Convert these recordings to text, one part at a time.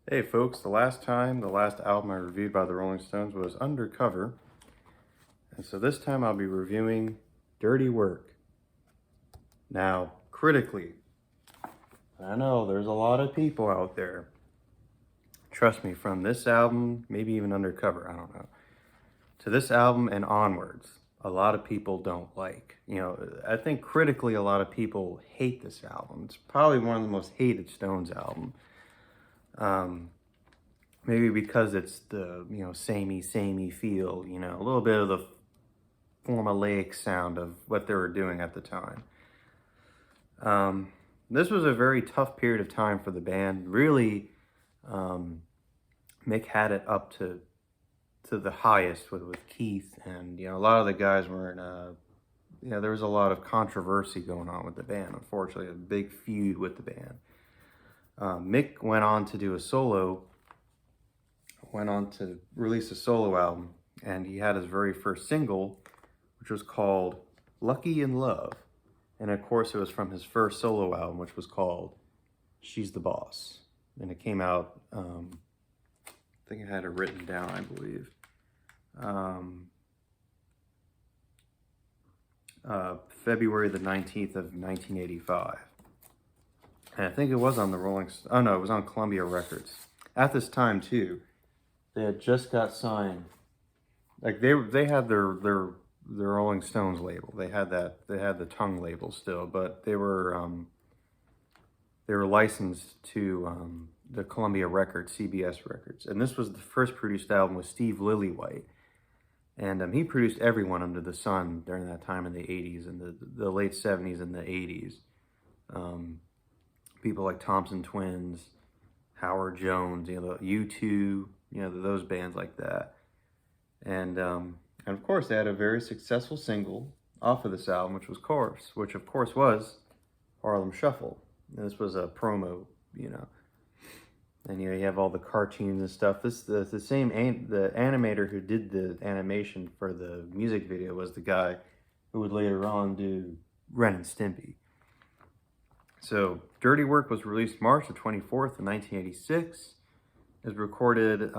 Hey folks, the last album I reviewed by the Rolling Stones was Undercover. And so this time I'll be reviewing Dirty Work. Now, critically, I know there's a lot of people out there, trust me, from this album, maybe even Undercover, I don't know, to this album and onwards, a lot of people don't like. I think critically a lot of people hate this album. It's probably one of the most hated Stones album. Maybe because it's the, samey feel, a little bit of the formulaic sound of what they were doing at the time. This was a very tough period of time for the band. Really, Mick had it up to the highest with Keith, and a lot of the guys were in there was a lot of controversy going on with the band. Unfortunately, a big feud with the band. Mick went on to release a solo album, and he had his very first single, which was called Lucky in Love. And of course, it was from his first solo album, which was called She's the Boss. And it came out, I think I had it written down, I believe. February the 19th of 1985. And I think it was on the it was on Columbia Records. At this time, too, they had just got signed. Like, they had their Rolling Stones label. They had the tongue label still, but they were licensed to the Columbia Records, CBS Records. And this was the first produced album with Steve Lillywhite. And he produced everyone under the sun during that time in the 80s and the late 70s and the 80s. People like Thompson Twins, Howard Jones, U.2, those bands like that. And of course, they had a very successful single off of this album, which of course was Harlem Shuffle. And this was a promo, And you have all the cartoons and stuff. The animator who did the animation for the music video was the guy who would later on do Ren and Stimpy. So, Dirty Work was released March the 24th of 1986. It was recorded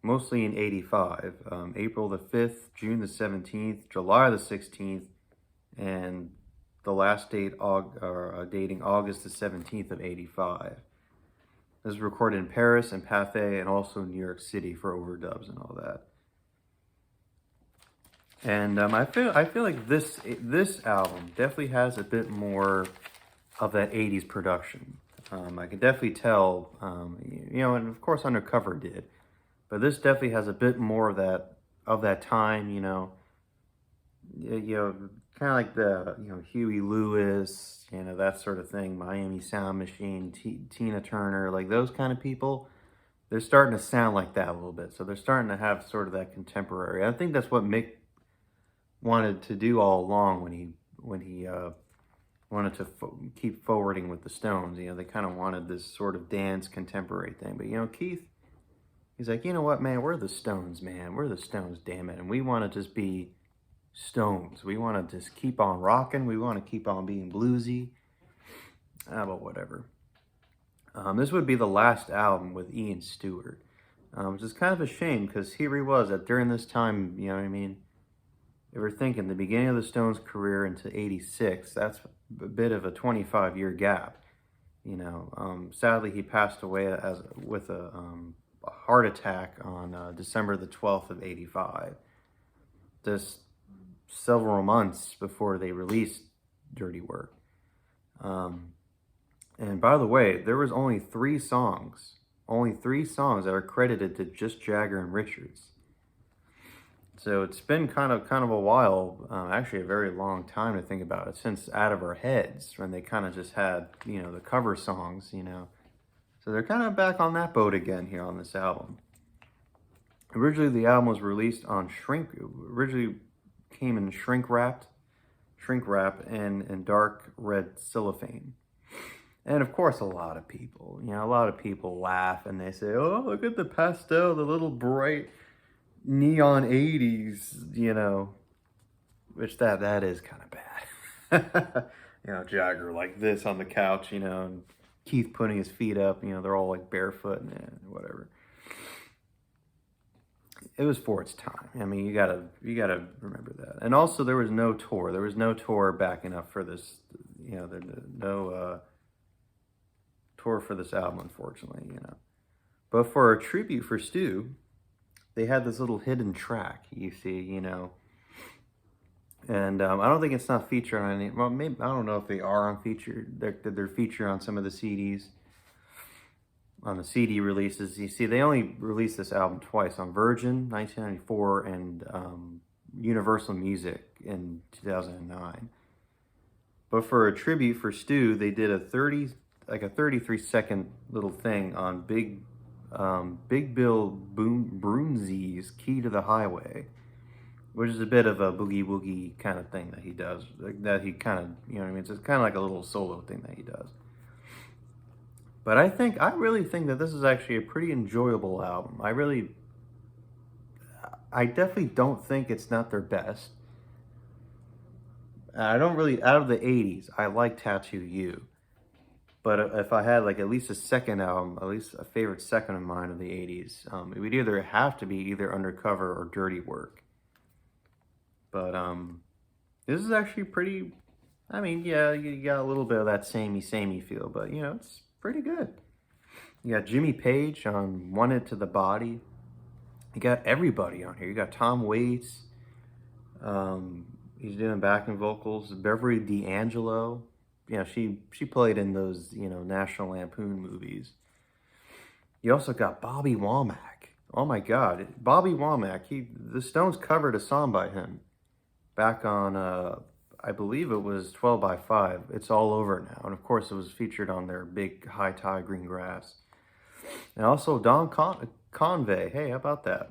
mostly in 85. April the 5th, June the 17th, July the 16th, and the last date dating August the 17th of 85. It was recorded in Paris and Pathé and also New York City for overdubs and all that. And I feel like this album definitely has a bit more of that 80s production. I can definitely tell, and of course Undercover did, but this definitely has a bit more of that time, kind of like the, Huey Lewis, that sort of thing, Miami Sound Machine, Tina Turner, like those kind of people. They're starting to sound like that a little bit. So they're starting to have sort of that contemporary. I think that's what Mick wanted to do all along when he wanted to keep forwarding with the Stones. They kind of wanted this sort of dance contemporary thing. But, Keith, he's like, you know what, man, we're the Stones, man. We're the Stones, damn it. And we want to just be Stones. We want to just keep on rocking. We want to keep on being bluesy. But whatever. This would be the last album with Ian Stewart, which is kind of a shame because here he was during this time, you know what I mean? If we're thinking the beginning of the Stones' career into 86, that's a bit of a 25-year gap. Sadly, he passed away with a heart attack on December the 12th of 85. Just several months before they released Dirty Work. And by the way, there was only three songs that are credited to just Jagger and Richards. So it's been kind of a while, actually a very long time to think about it, since Out of Our Heads, when they kind of just had, the cover songs, So they're kind of back on that boat again here on this album. Originally, the album was released on originally came in shrink wrap and dark red cellophane. And of course, a lot of people laugh and they say, oh, look at the pastel, the little bright neon 80s, which that is kind of bad. Jagger like this on the couch, and Keith putting his feet up, they're all like barefoot and whatever. It was for its time. I mean, you gotta remember that. And also, there was no tour. There was no tour backing up for this. No tour for this album, unfortunately. But for a tribute for Stu, they had this little hidden track. You see, and I don't think it's not featured on any. Well, maybe I don't know if they are on feature. They're featured on some of the CDs. On the CD releases, you see, they only released this album twice, on Virgin 1994 and Universal Music in 2009. But for a tribute for Stu, they did a 33-second little thing on Big Bill Broonzy's "Key to the Highway," which is a bit of a boogie woogie kind of thing that he does. That he kind of, you know what I mean? It's kind of like a little solo thing that he does. But I really think that this is actually a pretty enjoyable album. I definitely don't think it's not their best. I don't really, out of the 80s, I like Tattoo You. But if I had like at least a second album, at least a favorite second of mine of the 80s, it would either have to be either Undercover or Dirty Work. But this is actually pretty, I mean, yeah, you got a little bit of that samey feel, but it's pretty good. You got Jimmy Page on "Want It to the Body." You got everybody on here. You got Tom Waits. He's doing backing vocals. Beverly D'Angelo. She played in those, National Lampoon movies. You also got Bobby Womack. Oh my God, Bobby Womack. The Stones covered a song by him back on, I believe it was 12 by 5. It's All Over Now. And of course, it was featured on their big High Tide Green Grass. And also Don Convey. Hey, how about that?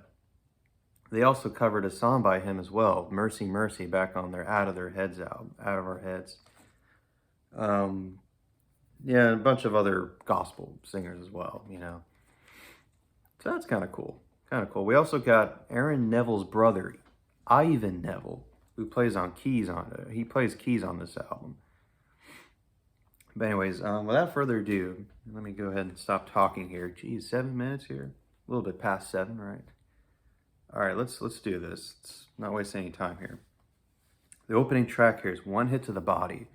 They also covered a song by him as well, "Mercy Mercy," back on their Out of Our Heads. Yeah, a bunch of other gospel singers as well, So that's kind of cool. We also got Aaron Neville's brother, Ivan Neville, who plays keys on it. He plays keys on this album. But anyways, without further ado, let me go ahead and stop talking here. Geez, 7 minutes here? A little bit past 7, right? All right, let's do this. Let's not waste any time here. The opening track here is "One Hit to the Body."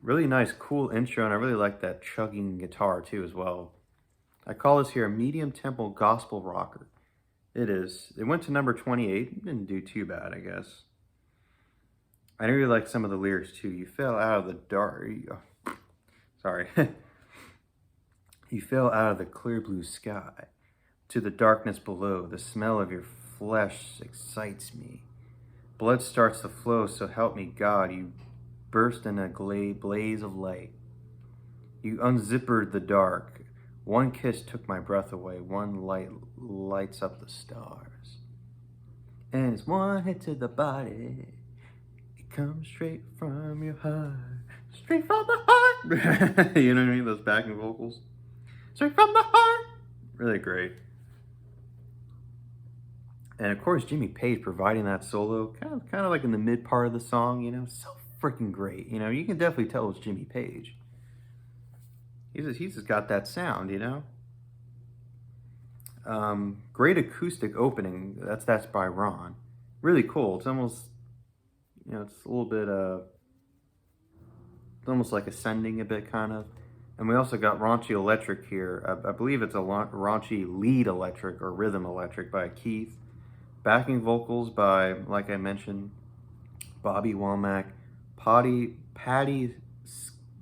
Really nice, cool intro, and I really like that chugging guitar too as well. I call this here a medium tempo gospel rocker. It is. It went to number 28. Didn't do too bad, I guess. I really like some of the lyrics too. You fell out of the dark. Sorry. You fell out of the clear blue sky to the darkness below. The smell of your flesh excites me. Blood starts to flow, so help me God. You burst in a blaze of light. You unzippered the dark. One kiss took my breath away. One light lights up the stars. And it's one hit to the body. It comes straight from your heart. Straight from the heart. You know what I mean? Those backing vocals. Straight from the heart. Really great. And of course, Jimmy Page providing that solo, kind of like in the mid part of the song, so freaking great. You can definitely tell it's Jimmy Page. He's just got that sound, Great acoustic opening. That's by Ron. Really cool. It's almost, it's a little bit, it's almost like ascending a bit, kind of. And we also got Raunchy Electric here. I believe it's a Raunchy Lead Electric or Rhythm Electric by Keith. Backing vocals by, like I mentioned, Bobby Womack, Patty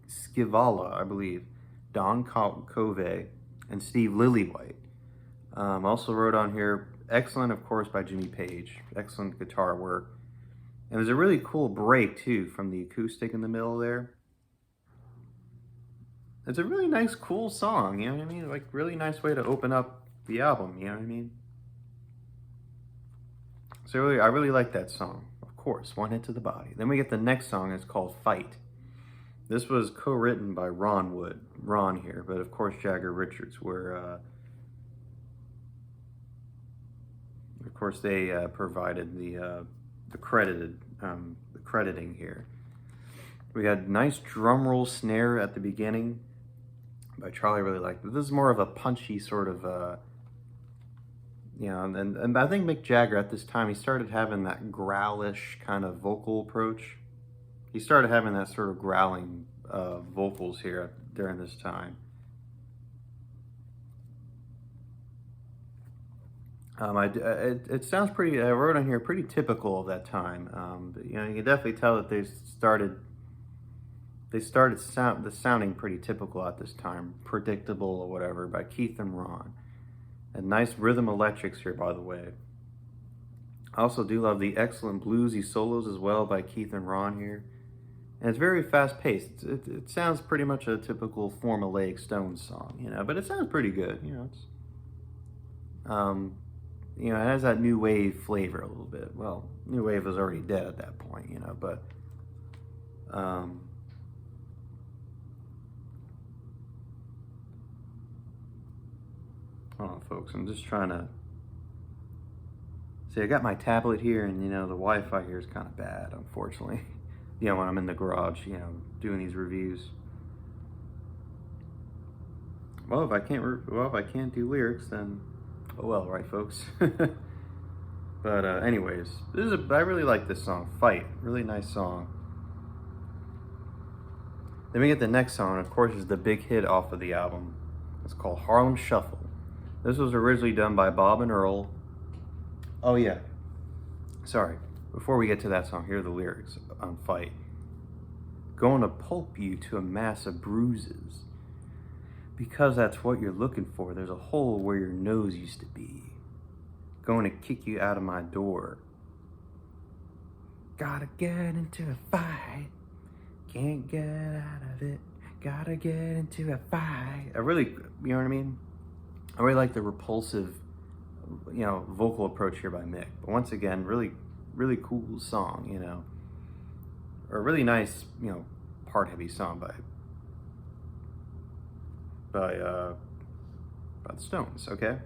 Scivala, I believe, Don Covey, and Steve Lillywhite. Also wrote on here, excellent, of course, by Jimmy Page. Excellent guitar work. And there's a really cool break, too, from the acoustic in the middle there. It's a really nice, cool song, you know what I mean? Like, really nice way to open up the album, you know what I mean? So I really like that song. Of course, One Hit to the Body. Then we get the next song. It's called Fight. This was co-written by Ron here, but of course Jagger Richards were, of course they provided the crediting here. We had nice drum roll snare at the beginning, by Charlie. I really like it. This is more of a punchy sort of, and I think Mick Jagger at this time, he started having that growlish kind of vocal approach. He started having that sort of growling vocals here during this time. It sounds pretty. I wrote on here pretty typical of that time. But, you can definitely tell that they started sounding pretty typical at this time, predictable or whatever, by Keith and Ron. And nice rhythm electrics here, by the way. I also do love the excellent bluesy solos as well by Keith and Ron here. And it's very fast paced. It sounds pretty much a typical formulaic Stones song, but it sounds pretty good. It has that new wave flavor a little bit. Well, new wave was already dead at that point, but hold on, folks. I'm just trying to see. I got my tablet here, and the Wi-Fi here is kind of bad, unfortunately. When I'm in the garage, doing these reviews. Well, if I can't do lyrics, then oh well, right, folks. But anyways, I really like this song, "Fight." Really nice song. Then we get the next song. Of course, is the big hit off of the album. It's called "Harlem Shuffle." This was originally done by Bob and Earl. Oh yeah, sorry. Before we get to that song, here are the lyrics on "Fight." Going to pulp you to a mass of bruises. Because that's what you're looking for. There's a hole where your nose used to be. Going to kick you out of my door. Gotta get into a fight. Can't get out of it. Gotta get into a fight. I really, you know what I mean? I really like the repulsive, vocal approach here by Mick. But once again, really, really cool song, or a really nice, part heavy song by the Stones. Okay,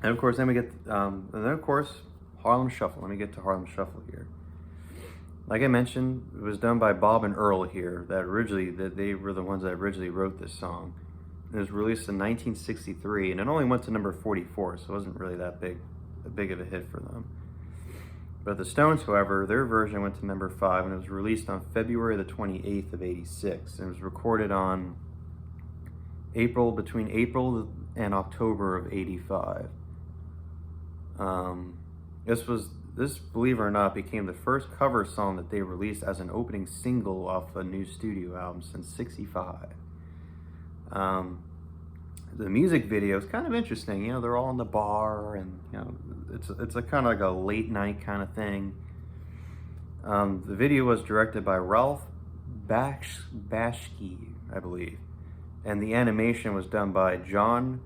and of course then we get Harlem Shuffle. Let me get to Harlem Shuffle here. Like I mentioned, it was done by Bob and Earl here. That they were the ones that originally wrote this song. It was released in 1963, and it only went to number 44, so it wasn't really that big of a hit for them. But the Stones, however, their version went to number 5, and it was released on February the 28th of 86. And it was recorded on between April and October of 85. This, believe it or not, became the first cover song that they released as an opening single off a new studio album since '65. The music video is kind of interesting. They're all in the bar, and it's a kind of like a late night kind of thing. The video was directed by Ralph Bashki, I believe, and the animation was done by John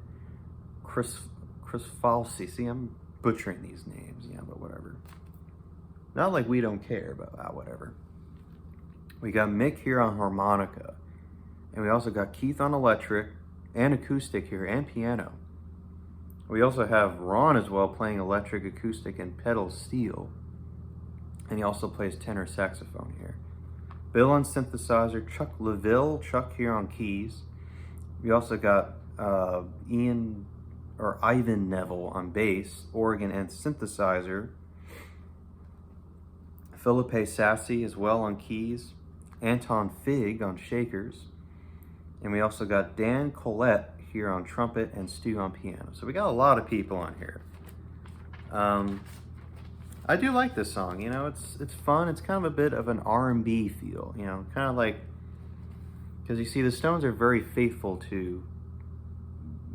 Crisfalsi. See, I'm butchering these names, but whatever. Not like we don't care, but whatever. We got Mick here on harmonica, and we also got Keith on electric and acoustic here, and piano. We also have Ron as well, playing electric, acoustic, and pedal steel. And he also plays tenor saxophone here. Bill on synthesizer, Chuck here on keys. We also got Ivan Neville on bass, organ, and synthesizer. Philippe Sassi as well on keys. Anton Fig on shakers. And we also got Dan Collette here on trumpet and Stu on piano. So we got a lot of people on here. I do like this song. It's fun. It's kind of a bit of an R&B feel. Kind of like, because you see, the Stones are very faithful to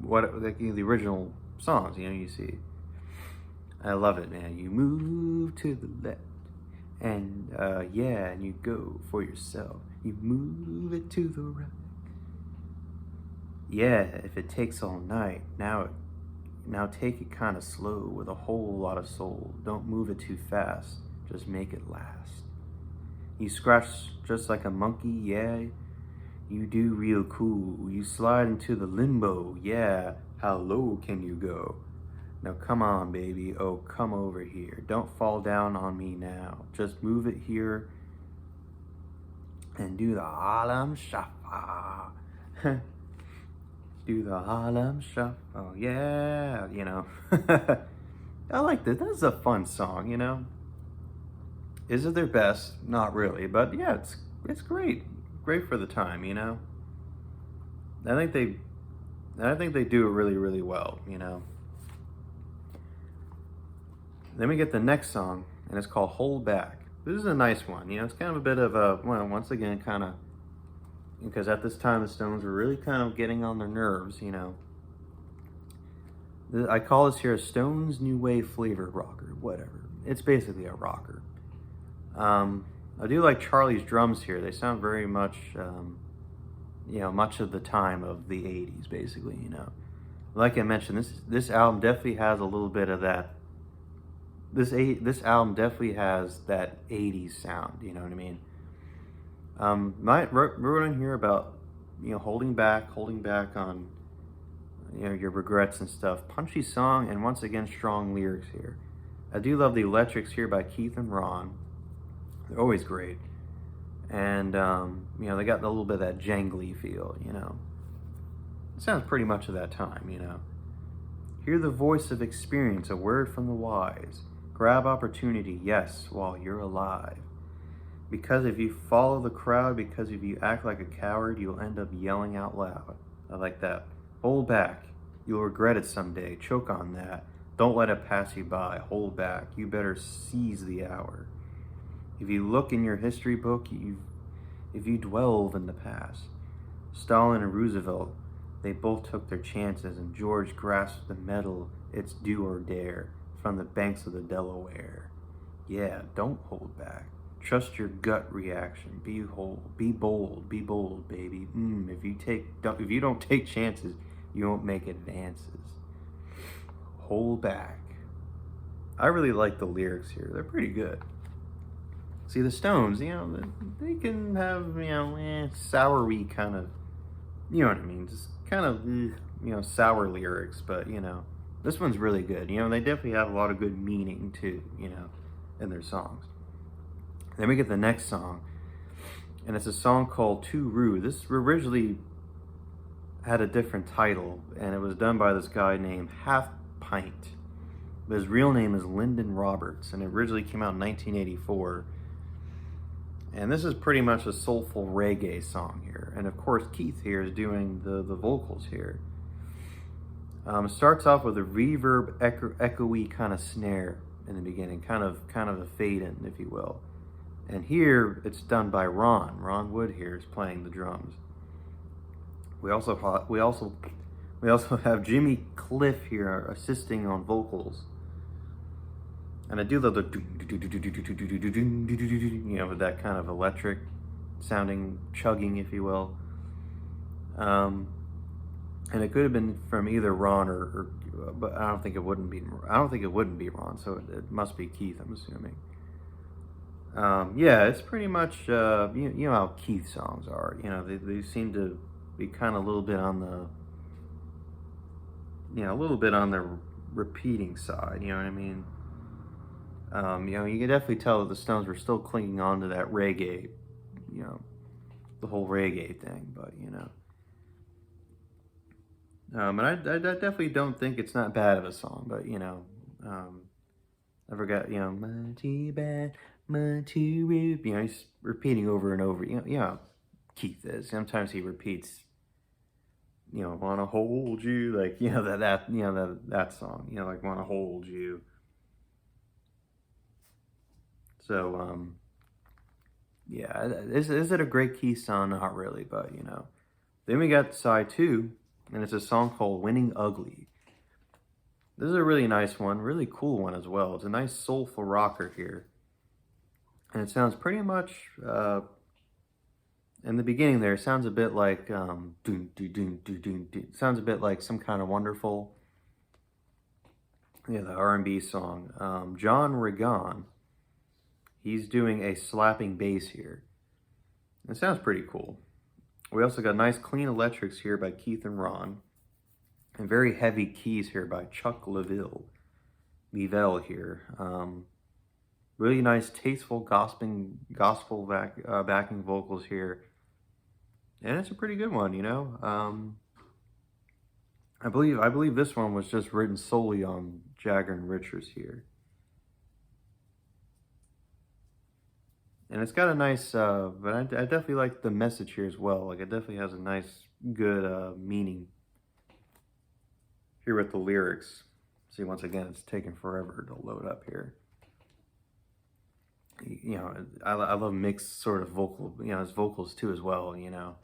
the original songs. You see, I love it, man. You move to the left, and and you go for yourself. You move it to the right. Yeah, if it takes all night, now take it kind of slow with a whole lot of soul. Don't move it too fast, just make it last. You scratch just like a monkey, yeah, you do real cool. You slide into the limbo, yeah, how low can you go? Now come on, baby, oh, come over here. Don't fall down on me now. Just move it here and do the Harlem Shuffle. Do the Harlem Shuffle. Oh, yeah, you know. I like this. That's a fun song, you know. Is it their best? Not really, but yeah, it's great. Great for the time, you know. I think they I think they do it really, really well, you know. Then we get the next song, and it's called Hold Back. This is a nice one, you know. It's kind of a bit of a, well, once again, kind of, because at this time the Stones were really kind of getting on their nerves, you know. I call this here a Stones New Wave flavored rocker, whatever. It's basically a rocker. I do like Charlie's drums here. They sound very much, you know, much of the time of the 80s, basically, you know. Like I mentioned, this album definitely has a little bit of that. This album definitely has that 80s sound, you know what I mean? Wrote in here about, you know, holding back on, you know, your regrets and stuff. Punchy song, and once again, strong lyrics here. I do love the electrics here by Keith and Ron. They're always great. And, you know, they got a little bit of that jangly feel, you know. It sounds pretty much of that time, you know. Hear the voice of experience, a word from the wise. Grab opportunity, yes, while you're alive. Because if you follow the crowd, because if you act like a coward, you'll end up yelling out loud. I like that. Hold back. You'll regret it someday. Choke on that. Don't let it pass you by. Hold back. You better seize the hour. If you look in your history book, if you delve in the past, Stalin and Roosevelt, they both took their chances, and George grasped the medal, it's do or dare, from the banks of the Delaware. Yeah, don't hold back. Trust your gut reaction. Be bold, baby. If you don't take chances, you won't make advances. Hold back. I really like the lyrics here. They're pretty good. See, the Stones, you know, they can have, you know, soury kind of, you know what I mean, just kind of, you know, sour lyrics, but, you know, this one's really good. You know, they definitely have a lot of good meaning, too, you know, in their songs. Then we get the next song, and it's a song called Too Rude. This originally had a different title, and it was done by this guy named Half Pint. But his real name is Lyndon Roberts, and it originally came out in 1984. And this is pretty much a soulful reggae song here. And of course, Keith here is doing the vocals here. It starts off with a reverb, echoey kind of snare in the beginning, kind of a fade in, if you will. And here it's done by Ron. Ron Wood here is playing the drums. We also have Jimmy Cliff here assisting on vocals. And I do love the, you know, with that kind of electric sounding chugging, if you will. And it could have been from either Ron or but I don't think it wouldn't be Ron, so it must be Keith, I'm assuming. Yeah, it's pretty much, you know how Keith songs are. You know, they seem to be kind of a little bit on the repeating side, you know what I mean? You know, you can definitely tell that the Stones were still clinging on to that reggae, you know, the whole reggae thing, but, you know. And I definitely don't think it's not bad of a song, but, you know, I forgot, you know, my too bad, my too rude, you know, he's repeating over and over, you know, Keith is. Sometimes he repeats, you know, wanna hold you, like, you know, that song, you know, like, wanna hold you. So, yeah, is it a great Keith song? Not really, but, you know. Then we got side 2, and it's a song called Winning Ugly. This is a really nice one, really cool one as well. It's a nice soulful rocker here. And it sounds pretty much, in the beginning there, it sounds a bit like, doon, doon, doon, doon, doon, doon. It sounds a bit like Some Kind of Wonderful, yeah, the R&B song. John Regan, he's doing a slapping bass here. It sounds pretty cool. We also got nice clean electrics here by Keith and Ron. And very heavy keys here by Chuck Leavell here. Really nice, tasteful gospel backing vocals here. And it's a pretty good one, you know. I believe this one was just written solely on Jagger and Richards here. And it's got a nice, but I definitely like the message here as well. Like, it definitely has a nice, good meaning here with the lyrics. See, once again, it's taking forever to load up here. You know, I love mixed sort of vocal, you know, his vocals too as well, you know.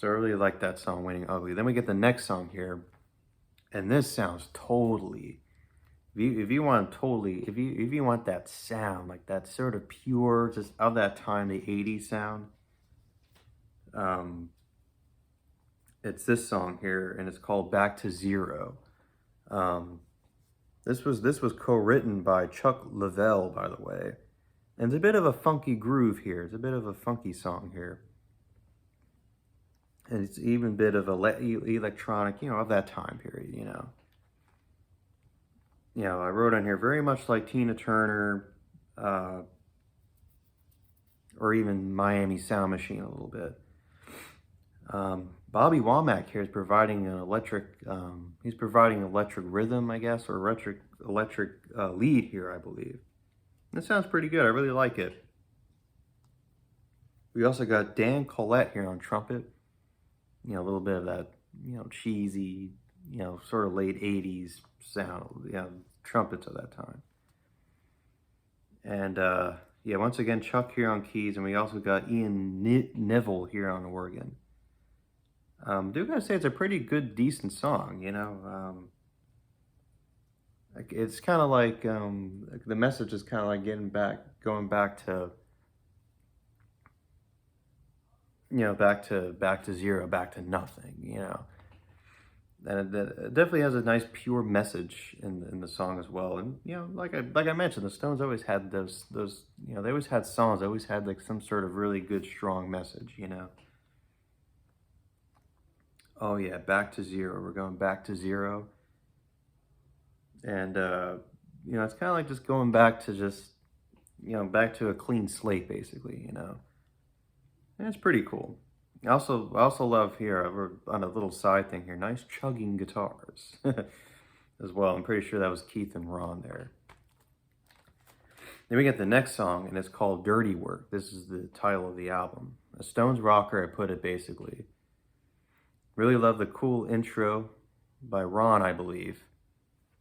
So I really like that song, Waiting Ugly. Then we get the next song here, and this sounds totally, if you want totally, if you want that sound, like that sort of pure, just of that time, the 80s sound, um, it's this song here, and it's called Back to Zero. Um, this was co-written by Chuck Leavell, by the way. And it's a bit of a funky groove here. It's a bit of a funky song here. And it's even a bit of electronic, you know, of that time period, you know. You know, I wrote on here very much like Tina Turner, uh, or even Miami Sound Machine a little bit. Bobby Womack here is providing an electric, he's providing electric rhythm, I guess, or electric lead here, I believe. That sounds pretty good. I really like it. We also got Dan Collette here on trumpet. You know, a little bit of that, you know, cheesy, you know, sort of late 80s sound, you know, trumpets of that time. And yeah, once again, Chuck here on keys, and we also got Ian Neville here on organ. Do gotta say it's a pretty good, decent song, you know. It's kind of like the message is kind of like going back to, you know, back to zero, back to nothing, you know. And it definitely has a nice pure message in the song as well. And you know, like I mentioned, the Stones always had those you know, they always had songs, they always had like some sort of really good strong message, you know. Oh yeah, back to zero. We're going back to zero. And you know, it's kind of like just going back to just, you know, back to a clean slate basically, you know. And it's pretty cool. I also love here, on a little side thing here, nice chugging guitars as well. I'm pretty sure that was Keith and Ron there. Then we get the next song, and it's called Dirty Work. This is the title of the album. A Stones rocker, I put it basically. Really love the cool intro by Ron, I believe.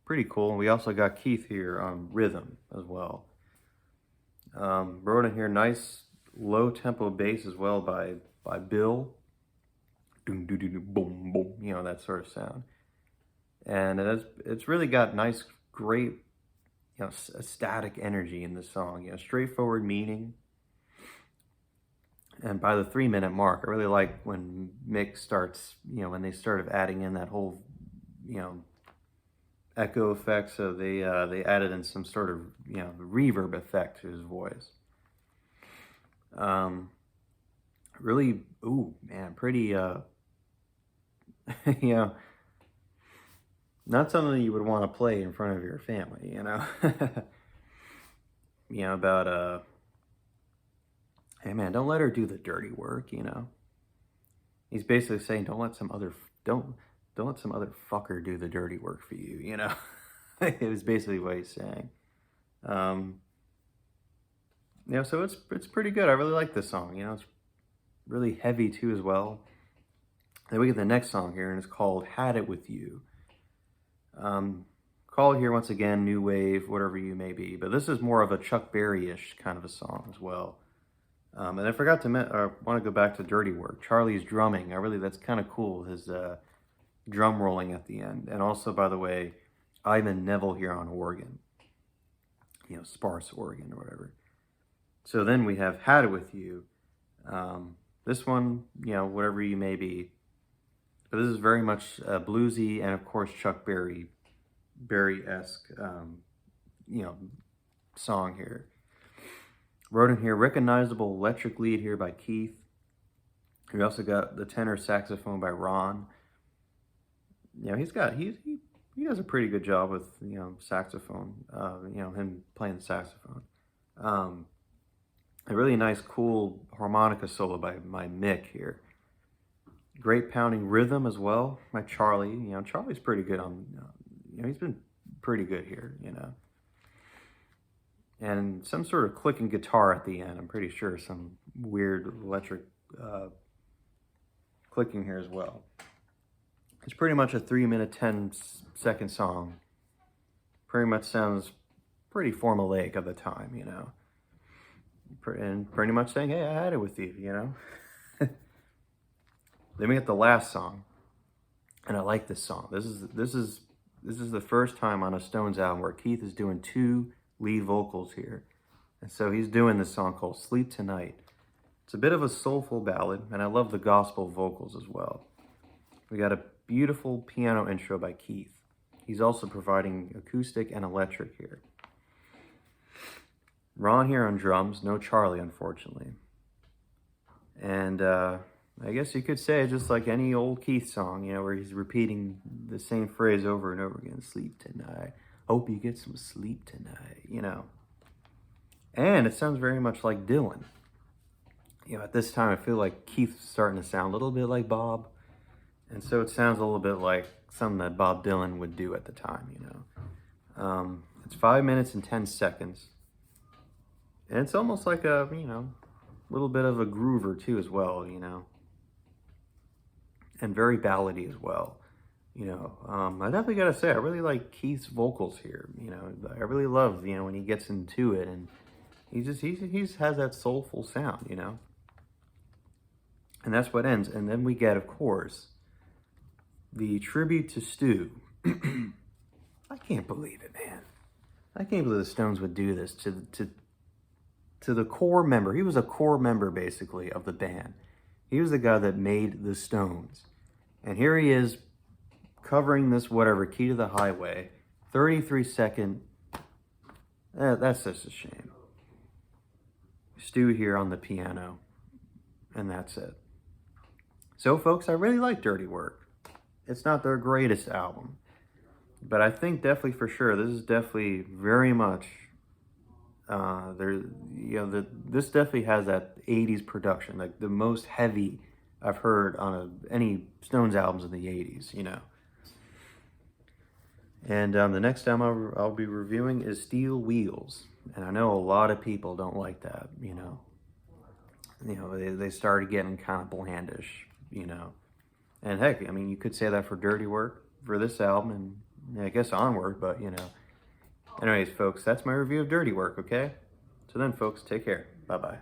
Pretty cool. And we also got Keith here on rhythm as well. Wrote in here, nice low tempo bass as well by Bill. Doom, doom, doom, boom, boom, you know, that sort of sound. And it's really got nice, great, you know, static energy in the song. You know, straightforward meaning. And by the 3-minute mark, I really like when Mick starts, you know, when they started adding in that whole, you know, echo effect. So they added in some sort of, you know, reverb effect to his voice. Really, ooh, man, pretty, you know, not something you would want to play in front of your family, you know. You know, about hey man, don't let her do the dirty work, you know. He's basically saying don't let some other fucker do the dirty work for you, you know. It was basically what he's saying. You know, so it's pretty good. I really like this song, you know. It's really heavy too as well. Then we get the next song here, and it's called Had It With You. Call here once again, new wave, whatever you may be. But this is more of a Chuck Berry-ish kind of a song as well. And I forgot to want to go back to Dirty Work. Charlie's drumming, that's kind of cool, his drum rolling at the end. And also, by the way, Ivan Neville here on organ. You know, sparse organ or whatever. So then we have Had It With You. This one, you know, whatever you may be. But this is very much bluesy and, of course, Chuck Berry-esque, you know, song here. Wrote in here, recognizable electric lead here by Keith. We also got the tenor saxophone by Ron. You know, he does a pretty good job with, you know, saxophone. You know, him playing the saxophone. A really nice, cool harmonica solo by Mick here. Great pounding rhythm as well by Charlie. You know, Charlie's pretty good on, he's been pretty good here, you know. And some sort of clicking guitar at the end. I'm pretty sure some weird electric clicking here as well. It's pretty much a 3-minute, 10-second song. Pretty much sounds pretty formulaic of the time, you know. And pretty much saying, hey, I had it with you, you know. Then we get the last song, and I like this song. This is the first time on a Stones album where Keith is doing 2 lead vocals here, and so he's doing this song called "Sleep Tonight." It's a bit of a soulful ballad, and I love the gospel vocals as well. We got a beautiful piano intro by Keith. He's also providing acoustic and electric here. Ron here on drums, no Charlie, unfortunately. And I guess you could say just like any old Keith song, you know, where he's repeating the same phrase over and over again. Sleep tonight. Hope you get some sleep tonight, you know. And it sounds very much like Dylan. You know, at this time, I feel like Keith's starting to sound a little bit like Bob. And so it sounds a little bit like something that Bob Dylan would do at the time, you know. It's 5 minutes and 10 seconds. And it's almost like a, you know, little bit of a groover too as well, you know. And very ballady as well, you know. I definitely gotta say, I really like Keith's vocals here, you know. I really love, you know, when he gets into it, and he has that soulful sound, you know. And that's what ends. And then we get, of course, the tribute to Stu. I can't believe it, man. I can't believe the Stones would do this to the core member. He was a core member, basically, of the band. He was the guy that made the Stones. And here he is covering this, whatever, Key to the Highway. 33-second. That's just a shame. Stu here on the piano. And that's it. So, folks, I really like Dirty Work. It's not their greatest album. But I think definitely for sure, this is definitely very much... this definitely has that 80s production, like the most heavy I've heard on any Stones albums in the 80s, you know. And the next album I'll be reviewing is Steel Wheels, and I know a lot of people don't like that, you know. They started getting kind of blandish, you know. And heck, I mean, you could say that for Dirty Work, for this album, and I guess Onward, but, you know. Anyways, folks, that's my review of Dirty Work, okay? So then, folks, take care. Bye-bye.